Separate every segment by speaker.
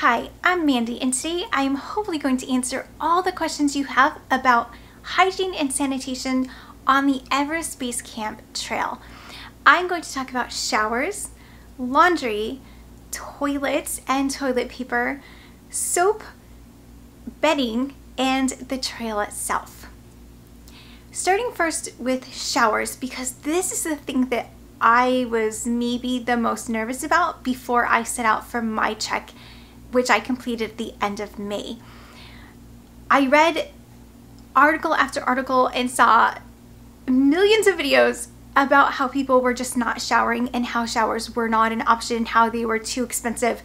Speaker 1: Hi, I'm Mandy, and today I am hopefully going to answer all the questions you have about hygiene and sanitation on the Everest Base Camp Trail. I'm going to talk about showers, laundry, toilets and toilet paper, soap, bedding, and the trail itself. Starting first with showers, because this is the thing that I was maybe the most nervous about before I set out for my trek, which I completed at the end of May. I read article after article and saw millions of videos about how people were just not showering and how showers were not an option, how they were too expensive,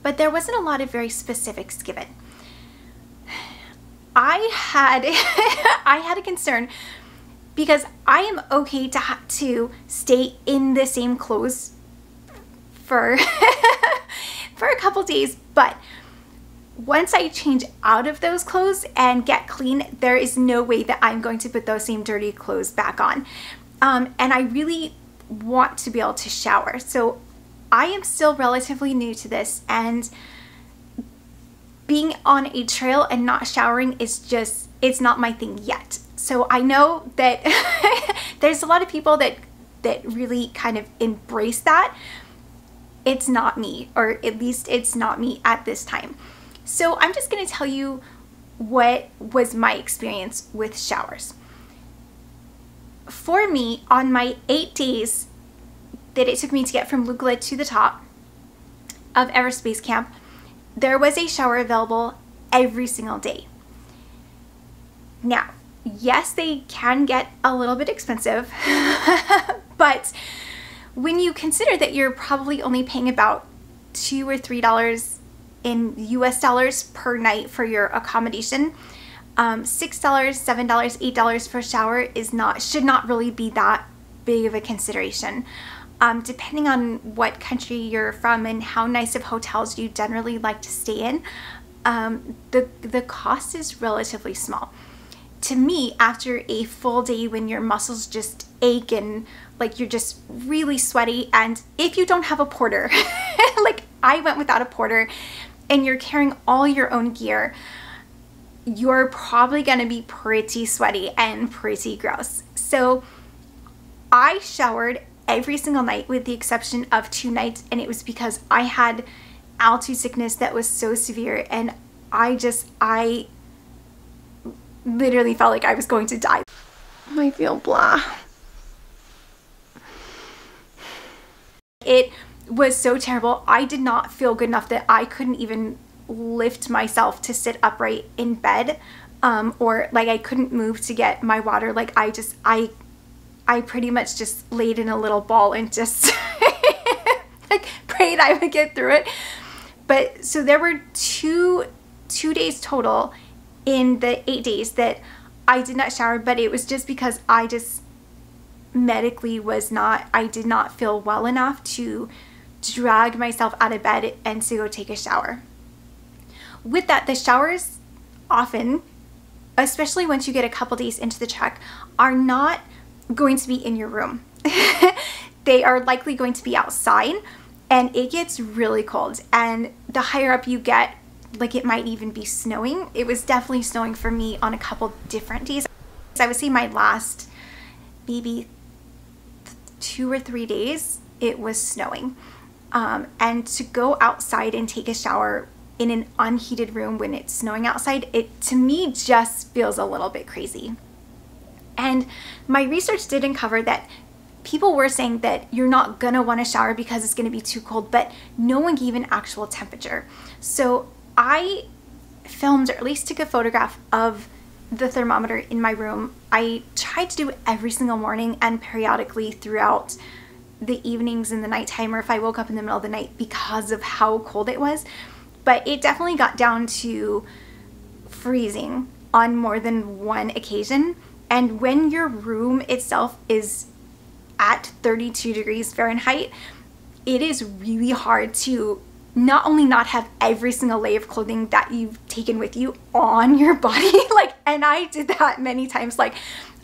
Speaker 1: but there wasn't a lot of very specifics given. I had a concern because I am okay to have to stay in the same clothes for for a couple days, but once I change out of those clothes and get clean, there is no way that I'm going to put those same dirty clothes back on. And I really want to be able to shower. So I am still relatively new to this, and being on a trail and not showering is just, it's not my thing yet. So I know that there's a lot of people that really kind of embrace that. It's not me, or at least it's not me at this time. So I'm just going to tell you what was my experience with showers. For me, on my 8 days that it took me to get from Lugla to the top of Everest Base Camp, there was a shower available every single day. Now, yes, they can get a little bit expensive, but when you consider that you're probably only paying about $2 or $3 in US dollars per night for your accommodation, $6, $7, $8 for a shower should not really be that big of a consideration. Depending on what country you're from and how nice of hotels you generally like to stay in, the cost is relatively small. To me, after a full day when your muscles just ache and like you're just really sweaty, and if you don't have a porter, like I went without a porter, and you're carrying all your own gear, you're probably gonna be pretty sweaty and pretty gross. So I showered every single night with the exception of 2 nights, and it was because I had altitude sickness that was so severe, and I literally felt like I was going to die. I feel blah. It was so terrible. I did not feel good enough that I couldn't even lift myself to sit upright in bed, or like I couldn't move to get my water. Like I pretty much just laid in a little ball and just like prayed I would get through it. But so there were two days total in the 8 days that I did not shower, but it was just because I just medically I did not feel well enough to drag myself out of bed and to go take a shower. With that, the showers often, especially once you get a couple days into the trek, are not going to be in your room. They are likely going to be outside, and it gets really cold, and the higher up you get, like it might even be snowing. It was definitely snowing for me on a couple different days. I would say my last maybe 2 or 3 days it was snowing, and to go outside and take a shower in an unheated room when it's snowing outside, it to me just feels a little bit crazy. And my research did uncover that people were saying that you're not gonna want to shower because it's gonna be too cold, but no one gave an actual temperature. So I filmed, or at least took a photograph of the thermometer in my room. I tried to do it every single morning and periodically throughout the evenings and the nighttime, or if I woke up in the middle of the night, because of how cold it was. But it definitely got down to freezing on more than one occasion. And when your room itself is at 32 degrees Fahrenheit, it is really hard to not only not have every single layer of clothing that you've taken with you on your body, like, and I did that many times. Like,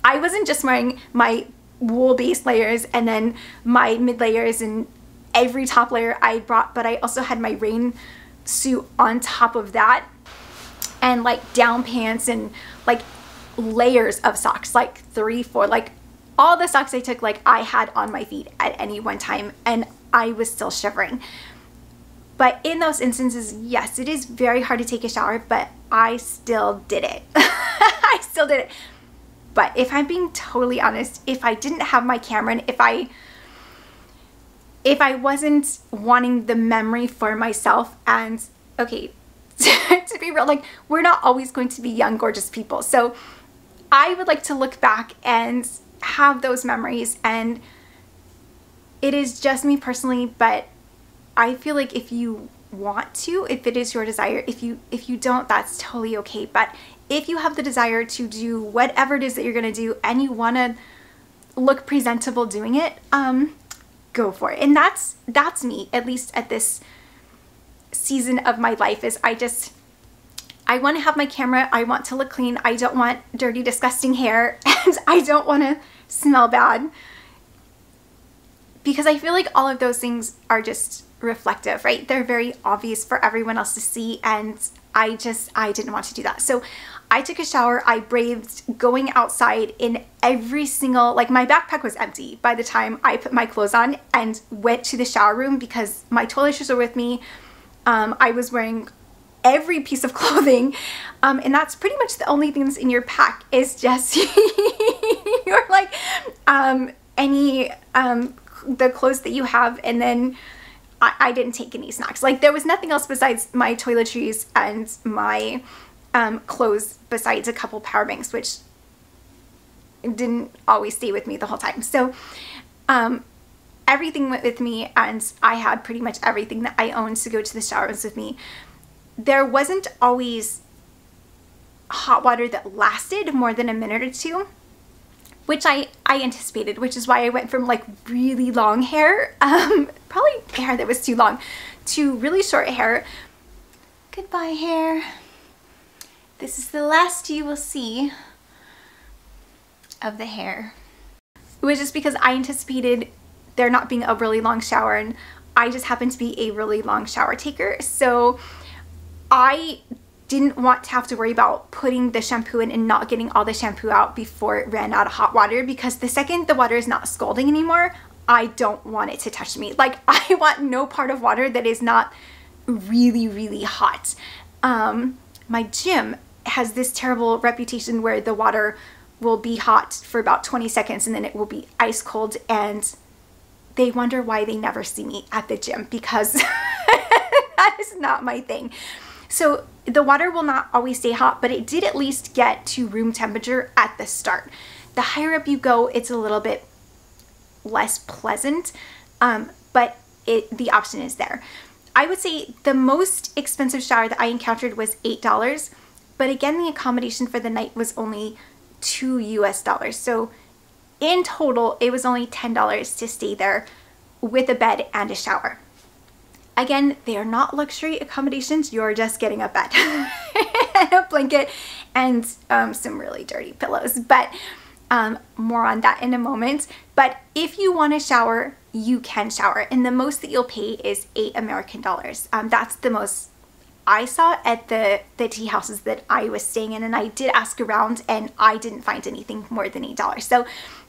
Speaker 1: I wasn't just wearing my wool base layers and then my mid layers and every top layer I brought, but I also had my rain suit on top of that, and like down pants and like layers of socks, like 3, 4, like all the socks I took, like I had on my feet at any one time, and I was still shivering. But in those instances, yes, it is very hard to take a shower, but I still did it. I still did it. But if I'm being totally honest, if I didn't have my camera, and if I wasn't wanting the memory for myself, and okay, to be real, like we're not always going to be young, gorgeous people. So I would like to look back and have those memories, and it is just me personally, but I feel like if you want to, if it is your desire, if you don't, that's totally okay. But if you have the desire to do whatever it is that you're gonna do, and you want to look presentable doing it, go for it. And that's me, at least at this season of my life, is I want to have my camera, I want to look clean, I don't want dirty, disgusting hair, and I don't want to smell bad, because I feel like all of those things are just reflective, right? They're very obvious for everyone else to see, and I didn't want to do that. So I took a shower. I braved going outside in every single, like my backpack was empty by the time I put my clothes on and went to the shower room, because my toiletries were with me. I was wearing every piece of clothing, and that's pretty much the only things in your pack, is just your like the clothes that you have, and then I didn't take any snacks. Like there was nothing else besides my toiletries and my clothes, besides a couple power banks, which didn't always stay with me the whole time. So everything went with me, and I had pretty much everything that I owned to go to the shower rooms with me. There wasn't always hot water that lasted more than a minute or two, which I anticipated, which is why I went from like really long hair, probably hair that was too long, to really short hair. Goodbye, hair. This is the last you will see of the hair. It was just because I anticipated there not being a really long shower, and I just happened to be a really long shower taker. So I didn't want to have to worry about putting the shampoo in and not getting all the shampoo out before it ran out of hot water, because the second the water is not scalding anymore, I don't want it to touch me. Like I want no part of water that is not really, really hot. My gym has this terrible reputation where the water will be hot for about 20 seconds and then it will be ice cold, and they wonder why they never see me at the gym, because that is not my thing. So the water will not always stay hot, but it did at least get to room temperature at the start. The higher up you go, it's a little bit less pleasant, but the option is there. I would say the most expensive shower that I encountered was $8, but again, the accommodation for the night was only $2 US. So in total, it was only $10 to stay there with a bed and a shower. Again, they are not luxury accommodations. You're just getting a bed and a blanket and some really dirty pillows, but more on that in a moment. But if you want to shower, you can shower, and the most that you'll pay is $8 American. That's the most I saw at the tea houses that I was staying in, and I did ask around and I didn't find anything more than $8. So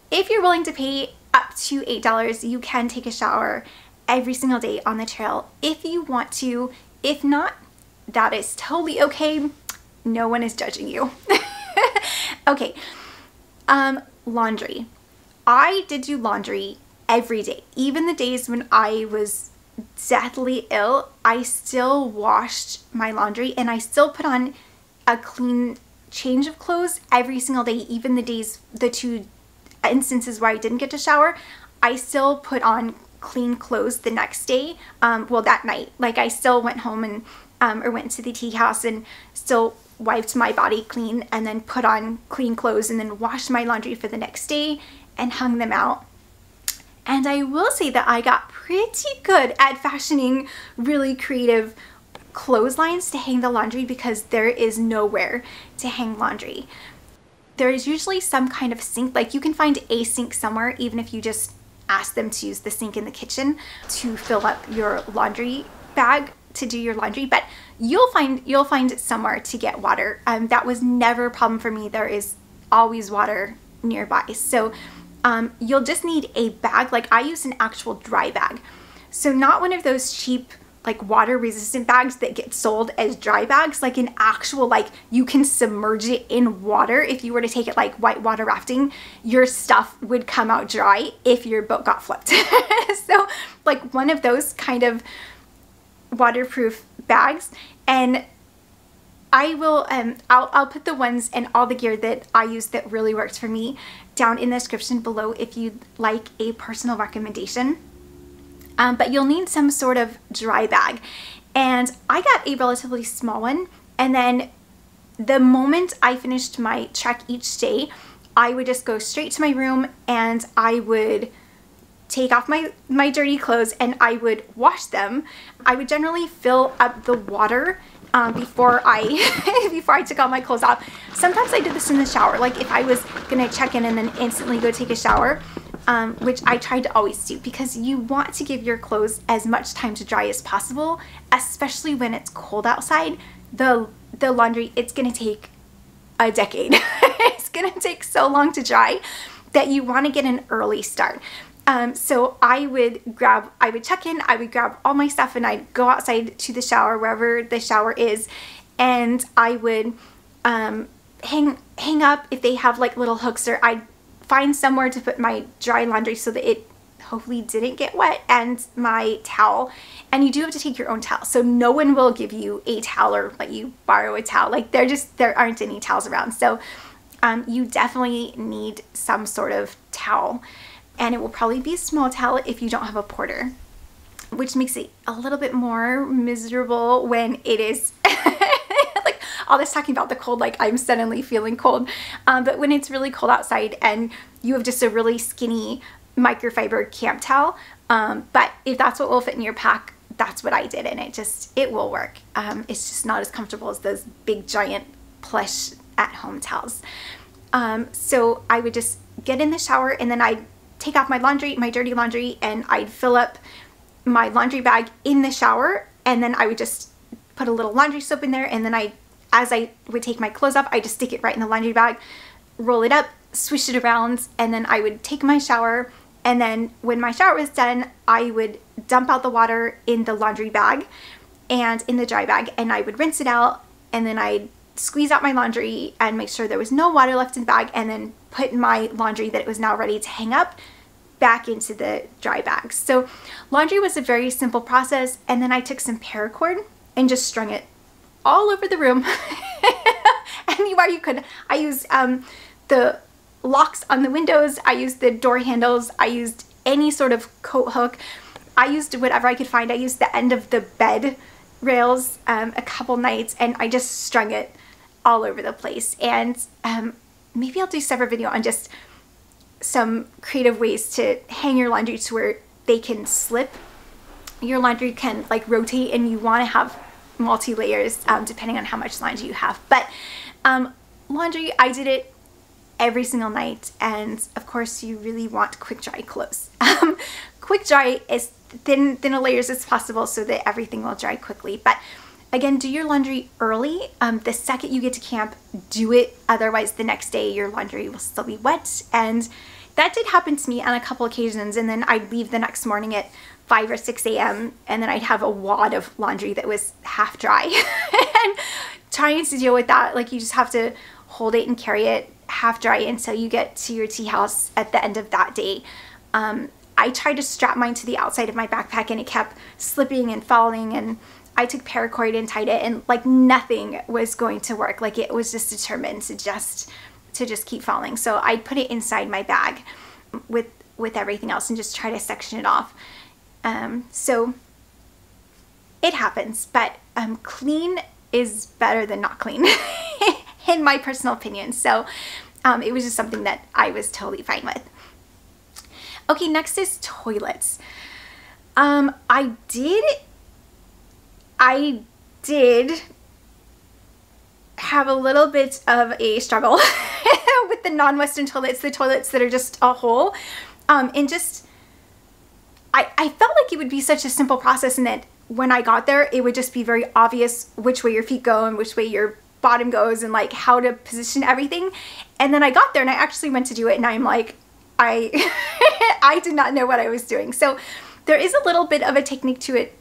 Speaker 1: if you're willing to pay up to $8, you can take a shower every single day on the trail if you want to. If not, that is totally okay. No one is judging you. Okay, laundry. I did do laundry every day. Even the days when I was deathly ill, I still washed my laundry, and I still put on a clean change of clothes every single day. Even the days, the 2 instances where I didn't get to shower, I still put on clean clothes the next day. Well, that night, like I still went home and or went to the tea house and still wiped my body clean and then put on clean clothes and then washed my laundry for the next day and hung them out. And I will say that I got pretty good at fashioning really creative clotheslines to hang the laundry, because there is nowhere to hang laundry. There is usually some kind of sink, like you can find a sink somewhere, even if you just ask them to use the sink in the kitchen to fill up your laundry bag. to do your laundry, but you'll find somewhere to get water. That was never a problem for me. There is always water nearby. So you'll just need a bag. Like I use an actual dry bag. So not one of those cheap like water resistant bags that get sold as dry bags, like an actual, like you can submerge it in water. If you were to take it like whitewater rafting, your stuff would come out dry if your boat got flipped. So like one of those kind of waterproof bags. And I will, I'll put the ones and all the gear that I use that really works for me down in the description below if you'd like a personal recommendation. But you'll need some sort of dry bag. And I got a relatively small one. And then the moment I finished my trek each day, I would just go straight to my room and I would take off my dirty clothes and I would wash them. I would generally fill up the water before I took all my clothes off. Sometimes I did this in the shower, like if I was gonna check in and then instantly go take a shower, which I tried to always do, because you want to give your clothes as much time to dry as possible, especially when it's cold outside. The laundry, it's gonna take a decade. It's gonna take so long to dry that you want to get an early start. So I would check in, I would grab all my stuff and I'd go outside to the shower, wherever the shower is, and I would hang up if they have like little hooks, or I'd find somewhere to put my dry laundry so that it hopefully didn't get wet, and my towel. And you do have to take your own towel. So no one will give you a towel or let you borrow a towel. Like there aren't any towels around. So you definitely need some sort of towel. And it will probably be a small towel if you don't have a porter, which makes it a little bit more miserable when it is like all this talking about the cold, like I'm suddenly feeling cold. But when it's really cold outside and you have just a really skinny microfiber camp towel, but if that's what will fit in your pack, that's what I did, and it will work. It's just not as comfortable as those big giant plush at-home towels. So I would just get in the shower and then I'd take off my laundry, my dirty laundry, and I'd fill up my laundry bag in the shower, and then I would just put a little laundry soap in there, and then as I would take my clothes off, I just stick it right in the laundry bag, roll it up, swish it around, and then I would take my shower. And then when my shower was done, I would dump out the water in the laundry bag and in the dry bag, and I would rinse it out, and then I'd squeeze out my laundry and make sure there was no water left in the bag, and then put my laundry that it was now ready to hang up back into the dry bags. So laundry was a very simple process. And then I took some paracord and just strung it all over the room. Anywhere you could. I used the locks on the windows, I used the door handles, I used any sort of coat hook, I used whatever I could find. I used the end of the bed rails a couple nights, and I just strung it all over the place. And maybe I'll do a separate video on just some creative ways to hang your laundry to where they can slip. Your laundry can like rotate, and you want to have multi-layers depending on how much laundry you have. But laundry, I did it every single night, and of course you really want quick dry clothes. Quick dry as thin layers as possible so that everything will dry quickly. But again, do your laundry early. The second you get to camp, do it. Otherwise, the next day your laundry will still be wet. And that did happen to me on a couple occasions. And then I'd leave the next morning at 5 or 6 a.m. and then I'd have a wad of laundry that was half dry. And trying to deal with that, like you just have to hold it and carry it half dry until you get to your tea house at the end of that day. I tried to strap mine to the outside of my backpack, and it kept slipping and falling, and I took paracord and tied it, and like nothing was going to work. Like it was just determined to just keep falling. So I put it inside my bag with everything else and just try to section it off. So it happens, but clean is better than not clean in my personal opinion. So it was just something that I was totally fine with. Okay, next is toilets. I did have a little bit of a struggle with the non-Western toilets, the toilets that are just a hole. And just, I felt like it would be such a simple process, and that when I got there, it would just be very obvious which way your feet go and which way your bottom goes and like how to position everything. And then I got there and I actually went to do it and I'm like, I did not know what I was doing. So there is a little bit of a technique to it,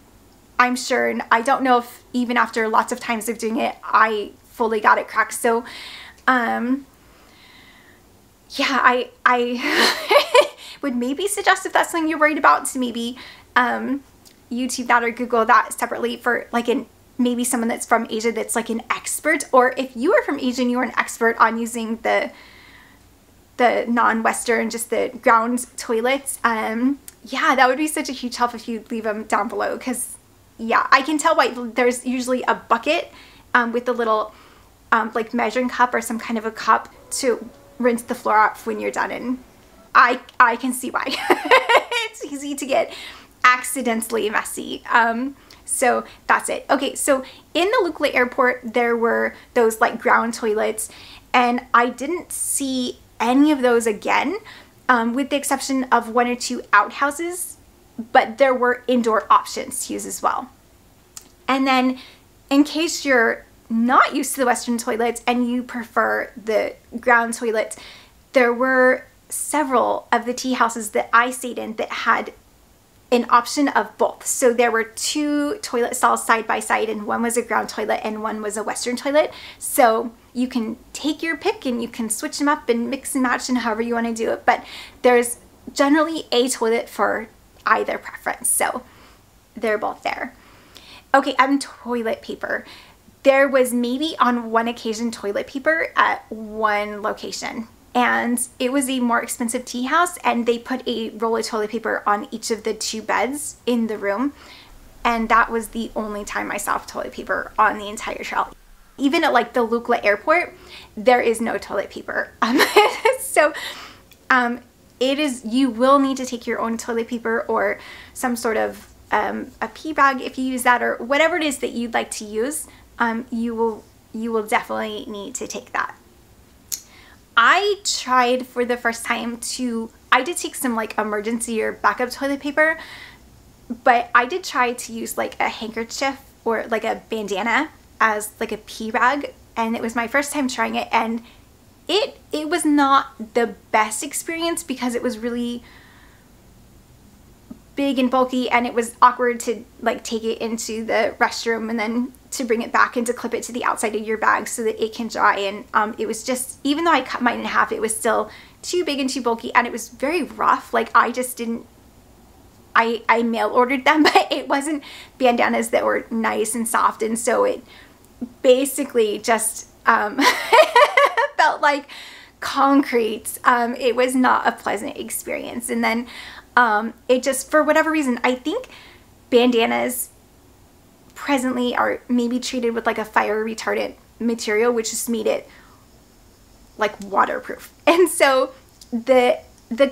Speaker 1: I'm sure. And I don't know if even after lots of times of doing it, I fully got it cracked. So, yeah, I would maybe suggest, if that's something you're worried about, to maybe YouTube that or Google that separately for like maybe someone that's from Asia that's like an expert, or if you are from Asia and you are an expert on using the non-Western, just the ground toilets, yeah, that would be such a huge help if you leave them down below, because yeah, I can tell why there's usually a bucket with a little like measuring cup or some kind of a cup to rinse the floor off when you're done, and I can see why. It's easy to get accidentally messy. So that's it. Okay, so in the Lukla airport, there were those like ground toilets, and I didn't see any of those again, with the exception of 1 or 2 outhouses, but there were indoor options to use as well. And then in case you're not used to the Western toilets and you prefer the ground toilets, there were several of the tea houses that I stayed in that had an option of both. So there were 2 toilet stalls side by side, and one was a ground toilet and one was a Western toilet. So you can take your pick and you can switch them up and mix and match and however you want to do it. But there's generally a toilet for either preference. So they're both there. Okay, toilet paper. There was maybe on one occasion toilet paper at one location, and it was a more expensive tea house, and they put a roll of toilet paper on each of the 2 beds in the room, and that was the only time I saw toilet paper on the entire trail. Even at like the Lukla airport, there is no toilet paper. So you will need to take your own toilet paper or some sort of a pee bag if you use that, or whatever it is that you'd like to use. You will definitely need to take that. I tried for the first time I did take some like emergency or backup toilet paper, but I did try to use like a handkerchief or like a bandana as like a pee rag, and it was my first time trying it, and it was not the best experience because it was really big and bulky, and it was awkward to like take it into the restroom and then to bring it back and to clip it to the outside of your bag so that it can dry. And it was just, even though I cut mine in half, it was still too big and too bulky, and it was very rough. Like I just didn't, I mail ordered them, but it wasn't bandanas that were nice and soft, and so it basically just felt like concrete. It was not a pleasant experience. And then it just, for whatever reason, I think bandanas presently are maybe treated with like a fire retardant material, which just made it like waterproof. And so the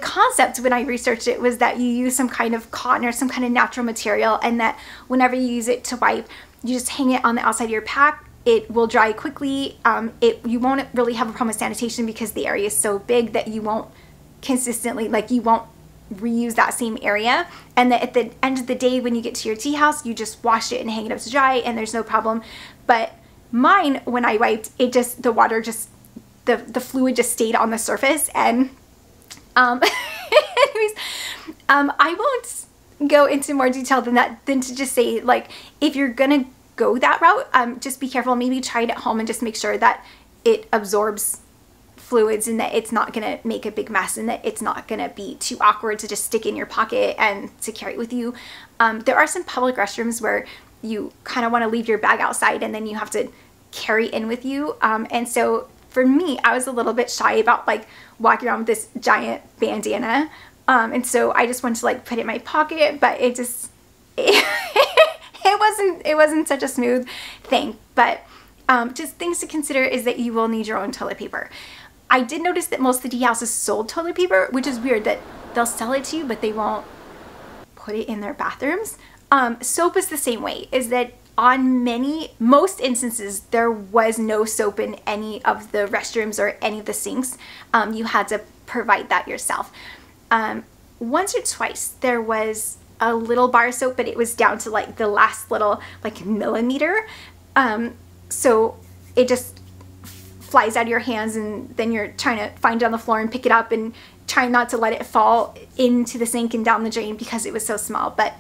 Speaker 1: concept when I researched it was that you use some kind of cotton or some kind of natural material, and that whenever you use it to wipe, you just hang it on the outside of your pack. It will dry quickly. You won't really have a problem with sanitation because the area is so big that you won't consistently, like you won't reuse that same area, and that at the end of the day when you get to your tea house, you just wash it and hang it up to dry and there's no problem. But mine, when I wiped, it just, the water just, the fluid just stayed on the surface. And anyways, I won't go into more detail than that, than to just say, like, if you're gonna go that route, just be careful. Maybe try it at home and just make sure that it absorbs fluids and that it's not gonna make a big mess and that it's not gonna be too awkward to just stick in your pocket and to carry it with you. There are some public restrooms where you kind of want to leave your bag outside and then you have to carry in with you. And so for me, I was a little bit shy about like walking around with this giant bandana. And so I just wanted to like put it in my pocket, but it just, it wasn't such a smooth thing. But just things to consider is that you will need your own toilet paper. I did notice that most of the tea houses sold toilet paper, which is weird that they'll sell it to you, but they won't put it in their bathrooms. Soap is the same way, is that on most instances, there was no soap in any of the restrooms or any of the sinks. You had to provide that yourself. Once or twice, there was a little bar of soap, but it was down to like the last little like millimeter. So it just flies out of your hands, and then you're trying to find it on the floor and pick it up and try not to let it fall into the sink and down the drain because it was so small. But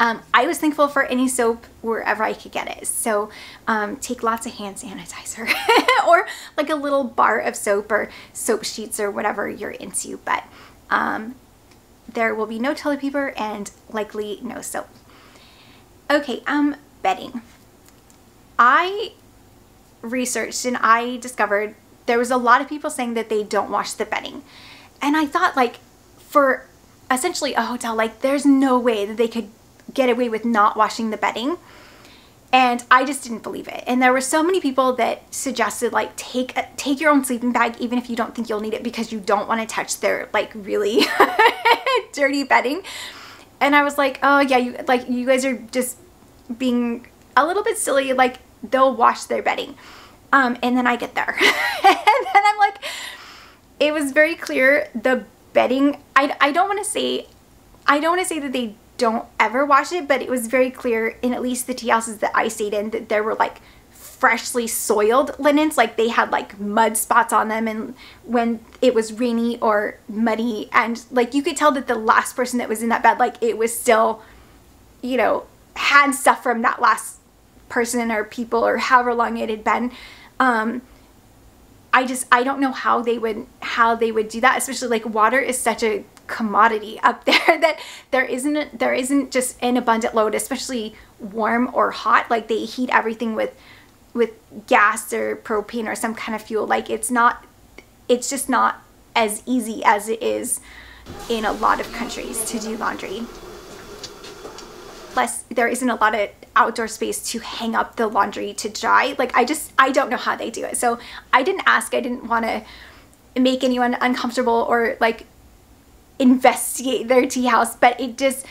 Speaker 1: I was thankful for any soap wherever I could get it. So take lots of hand sanitizer or like a little bar of soap or soap sheets or whatever you're into. But there will be no toilet paper and likely no soap. Okay, bedding. I researched and I discovered there was a lot of people saying that they don't wash the bedding. And I thought, like, for essentially a hotel, like, there's no way that they could get away with not washing the bedding. And I just didn't believe it. And there were so many people that suggested, like, take your own sleeping bag even if you don't think you'll need it, because you don't want to touch their, like, really dirty bedding. And I was like, oh yeah, you guys are just being a little bit silly. Like, they'll wash their bedding. And then I get there. And then I'm like, it was very clear the bedding, I don't want to say that they don't ever wash it, but it was very clear in at least the tea houses that I stayed in that there were like freshly soiled linens, like they had like mud spots on them, and when it was rainy or muddy, and like you could tell that the last person that was in that bed, like it was still, you know, had stuff from that last person or people or however long it had been. I don't know how they would do that, especially like water is such a commodity up there that there isn't just an abundant load, especially warm or hot. Like they heat everything with gas or propane or some kind of fuel. Like it's just not as easy as it is in a lot of countries to do laundry. Plus there isn't a lot of outdoor space to hang up the laundry to dry. Like I don't know how they do it. So I didn't ask. I didn't want to make anyone uncomfortable or like investigate their tea house, but it just,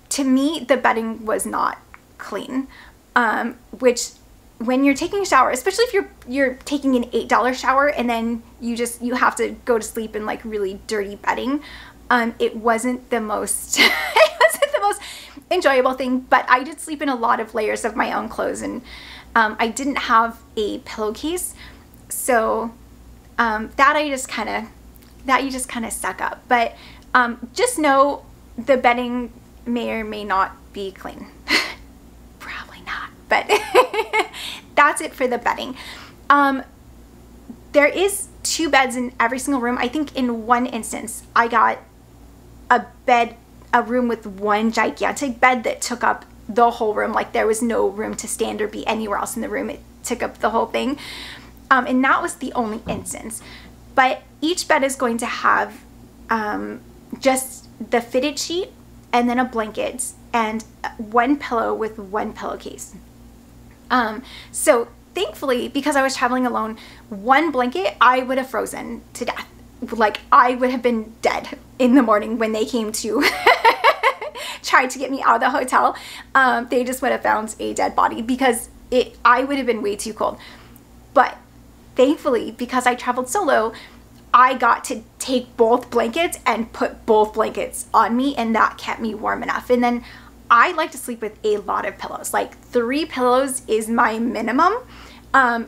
Speaker 1: to me, the bedding was not clean. Which when you're taking a shower, especially if you're taking an $8 shower and then you have to go to sleep in like really dirty bedding, it wasn't the most enjoyable thing. But I did sleep in a lot of layers of my own clothes, and I didn't have a pillowcase, so that you just kind of suck up. But just know the bedding may or may not be clean. Probably not, but that's it for the bedding. There is 2 beds in every single room. I think in one instance I got a room with one gigantic bed that took up the whole room. Like there was no room to stand or be anywhere else in the room. It took up the whole thing. And that was the only instance. But each bed is going to have just the fitted sheet and then a blanket and one pillow with one pillowcase. So thankfully, because I was traveling alone, one blanket I would have frozen to death. Like I would have been dead in the morning when they came to try to get me out of the hotel. They just would have found a dead body because I would have been way too cold. But thankfully, because I traveled solo, I got to take both blankets and put both blankets on me, and that kept me warm enough. And then I like to sleep with a lot of pillows. Like 3 pillows is my minimum.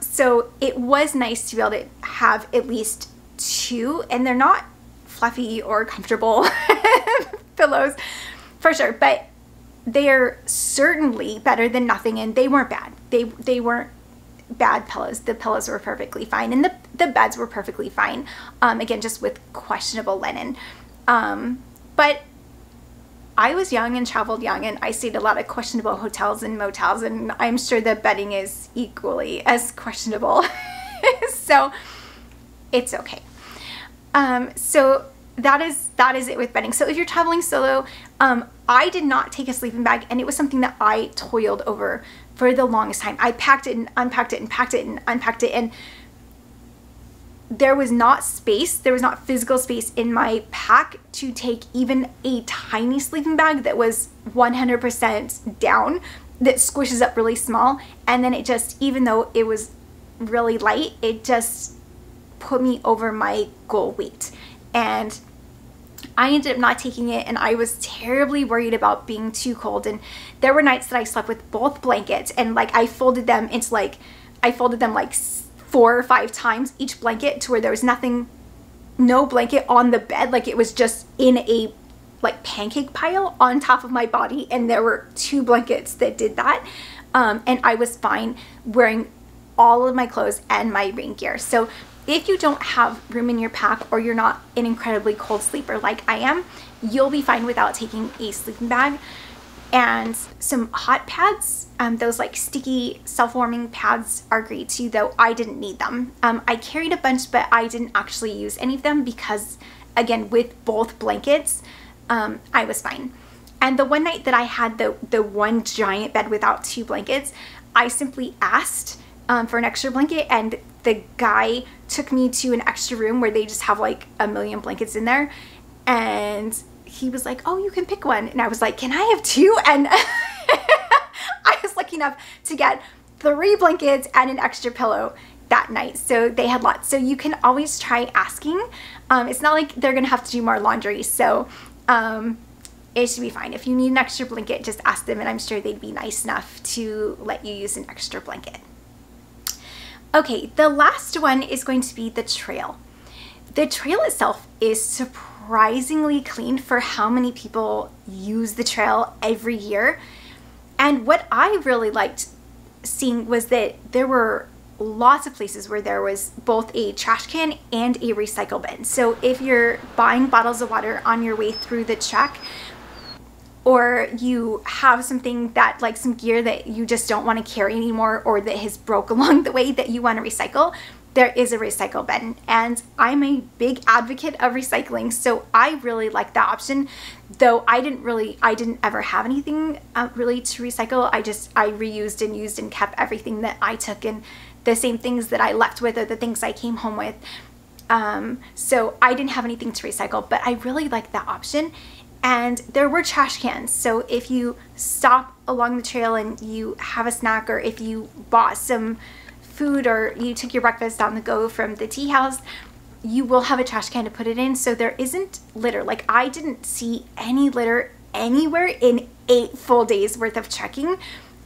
Speaker 1: So it was nice to be able to have at least 2, and they're not fluffy or comfortable pillows for sure, but they're certainly better than nothing, and they weren't bad. They weren't bad pillows. The pillows were perfectly fine, and the beds were perfectly fine. Again, just with questionable linen. But I was young and traveled young, and I stayed at a lot of questionable hotels and motels, and I'm sure the bedding is equally as questionable. So it's okay. So that is it with bedding. So if you're traveling solo, I did not take a sleeping bag, and it was something that I toiled over for the longest time. I packed it and unpacked it and packed it and unpacked it, and there was not space, there was not physical space in my pack to take even a tiny sleeping bag that was 100% down, that squishes up really small, and then it just, even though it was really light, it just put me over my goal weight. And I ended up not taking it, and I was terribly worried about being too cold. And there were nights that I slept with both blankets, and like I folded them like 4 or 5 times each blanket, to where there was no blanket on the bed. Like it was just in a like pancake pile on top of my body, and there were 2 blankets that did that. And I was fine wearing all of my clothes and my rain gear. So if you don't have room in your pack, or you're not an incredibly cold sleeper like I am, you'll be fine without taking a sleeping bag. And some hot pads, those like sticky self-warming pads are great too, though I didn't need them. I carried a bunch, but I didn't actually use any of them because, again, with both blankets, I was fine. And the one night that I had the one giant bed without 2 blankets, I simply asked for an extra blanket, and the guy took me to an extra room where they just have like a million blankets in there, and he was like, oh, you can pick one. And I was like, can I have 2? And I was lucky enough to get 3 blankets and an extra pillow that night. So they had lots. So you can always try asking. It's not like they're gonna have to do more laundry, so it should be fine. If you need an extra blanket, just ask them, and I'm sure they'd be nice enough to let you use an extra blanket. Okay, the last one is going to be the trail. The trail itself is surprisingly clean for how many people use the trail every year. And what I really liked seeing was that there were lots of places where there was both a trash can and a recycle bin. So if you're buying bottles of water on your way through the trek, or you have something that, like some gear that you just don't want to carry anymore, or that has broke along the way that you want to recycle, there is a recycle bin. And I'm a big advocate of recycling, so I really like that option. Though I didn't ever have anything really to recycle. I reused and used and kept everything that I took, and the same things that I left with are the things I came home with. So I didn't have anything to recycle, but I really like that option. And there were trash cans, so if you stop along the trail and you have a snack, or if you bought some food, or you took your breakfast on the go from the tea house, you will have a trash can to put it in. So there isn't litter. Like I didn't see any litter anywhere in 8 full days worth of trekking,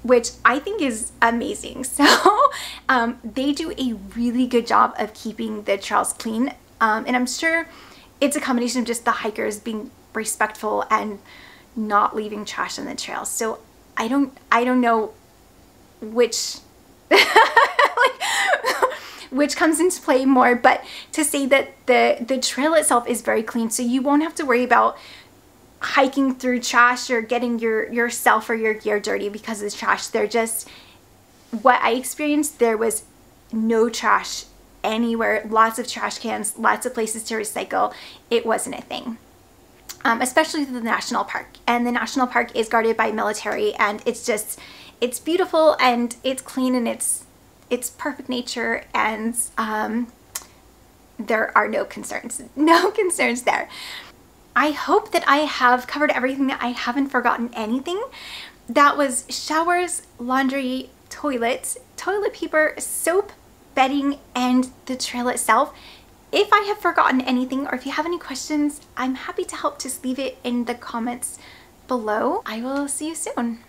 Speaker 1: which I think is amazing. So they do a really good job of keeping the trails clean. And I'm sure it's a combination of just the hikers being respectful and not leaving trash on the trail. So I don't know which which comes into play more, but to say that the trail itself is very clean, so you won't have to worry about hiking through trash or getting yourself or your gear dirty because of trash. They're just, what I experienced, there was no trash anywhere. Lots of trash cans, lots of places to recycle. It wasn't a thing. Especially the national park. And the national park is guarded by military, and it's beautiful, and it's clean, and it's perfect nature, and there are no concerns there. I hope that I have covered everything, that I haven't forgotten anything. That was showers, laundry, toilets, toilet paper, soap, bedding, and the trail itself. If I have forgotten anything, or if you have any questions, I'm happy to help. Just leave it in the comments below. I will see you soon.